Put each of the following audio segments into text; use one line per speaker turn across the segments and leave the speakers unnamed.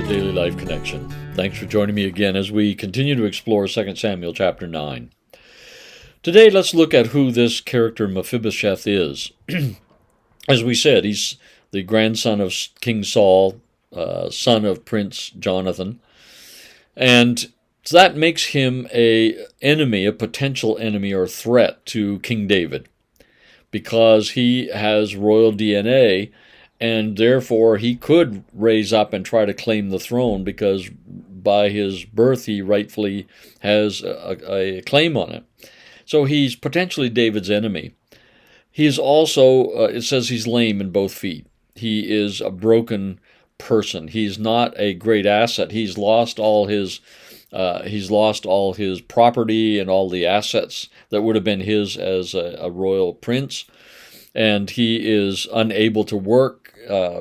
Daily Life Connection. Thanks for joining me again as we continue to explore 2 Samuel chapter 9. Today, let's look at who this character Mephibosheth is. As we said, he's the grandson of King Saul, son of Prince Jonathan, and that makes him a potential enemy or threat to King David, because he has royal DNA, and therefore he could raise up and try to claim the throne, because by his birth he rightfully has a claim on it. So he's potentially David's enemy. He is also, it says he's lame in both feet. He is a broken person. He's not a great asset. He's lost all his property and all the assets that would have been his as a royal prince, and he is unable to work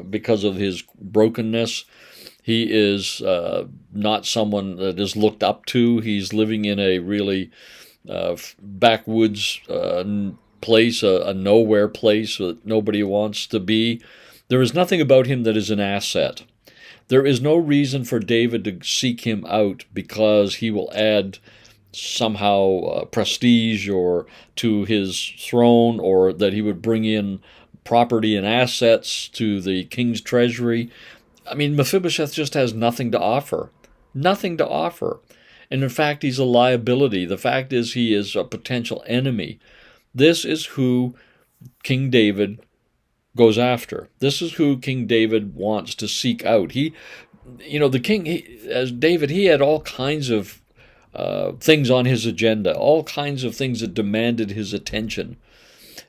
because of his brokenness. He is not someone that is looked up to. He's living in a really backwoods place, a nowhere place that nobody wants to be. There is nothing about him that is an asset. There is no reason for David to seek him out, because he will add somehow prestige or to his throne, or that he would bring in property and assets to the king's treasury. I mean, Mephibosheth just has nothing to offer. Nothing to offer. And in fact, he's a liability. The fact is, he is a potential enemy. This is who King David goes after. This is who King David wants to seek out. As David, he had all kinds of things on his agenda, all kinds of things that demanded his attention.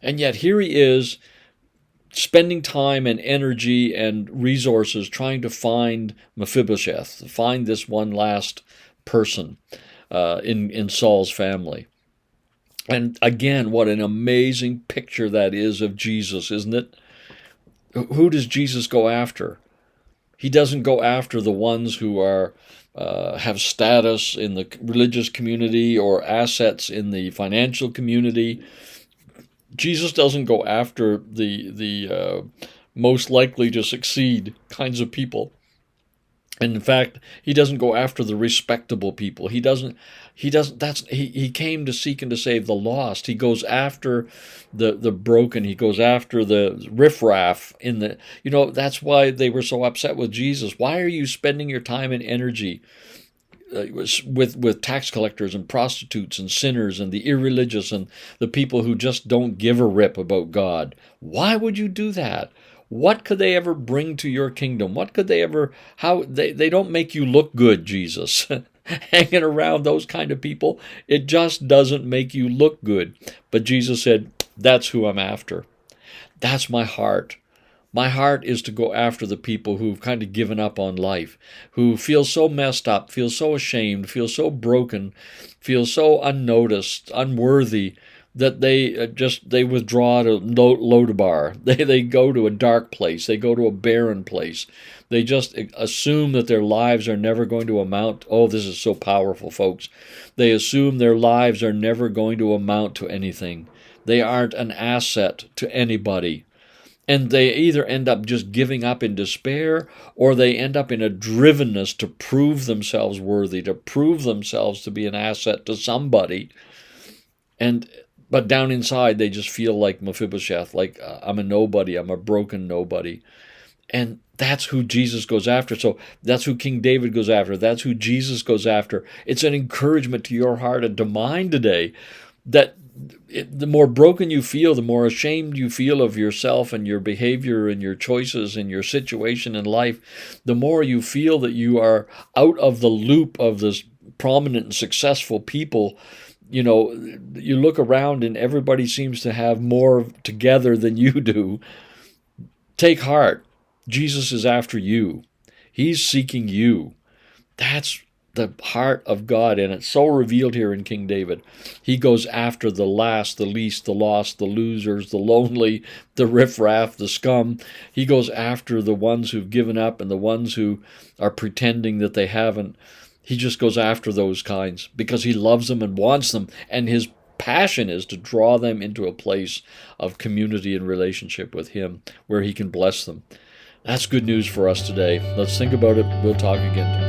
And yet here he is, spending time and energy and resources trying to find Mephibosheth, to find this one last person in Saul's family. And again, what an amazing picture that is of Jesus, isn't it? Who does Jesus go after? He doesn't go after the ones who have status in the religious community or assets in the financial community. Jesus doesn't go after the most likely to succeed kinds of people. And in fact, he doesn't go after the respectable people. He came to seek and to save the lost. He goes after the broken. He goes after the riffraff that's why they were so upset with Jesus. Why are you spending your time and energy with tax collectors and prostitutes and sinners and the irreligious and the people who just don't give a rip about God? Why would you do that? What could they ever bring to your kingdom? What could they ever, they don't make you look good, Jesus. Hanging around those kind of people, it just doesn't make you look good. But Jesus said, that's who I'm after. That's my heart. My heart is to go after the people who've kind of given up on life, who feel so messed up, feel so ashamed, feel so broken, feel so unnoticed, unworthy, that they withdraw to Lodabar. They go to a dark place. They go to a barren place. They just assume that their lives are never going to amount. Oh, this is so powerful, folks. They assume their lives are never going to amount to anything. They aren't an asset to anybody. And they either end up just giving up in despair, or they end up in a drivenness to prove themselves worthy, to prove themselves to be an asset to somebody. But down inside, they just feel like Mephibosheth, like I'm a nobody, I'm a broken nobody. And that's who Jesus goes after. So that's who King David goes after. That's who Jesus goes after. It's an encouragement to your heart and to mine today that the more broken you feel, the more ashamed you feel of yourself and your behavior and your choices and your situation in life, the more you feel that you are out of the loop of this prominent and successful people. You look around and everybody seems to have more together than you do. Take heart. Jesus is after you. He's seeking you. That's the heart of God, and it's so revealed here in King David. He goes after the last, the least, the lost, the losers, the lonely, the riffraff, the scum. He goes after the ones who've given up and the ones who are pretending that they haven't. He just goes after those kinds because he loves them and wants them, and his passion is to draw them into a place of community and relationship with him where he can bless them. That's good news for us today. Let's think about it. We'll talk again tomorrow.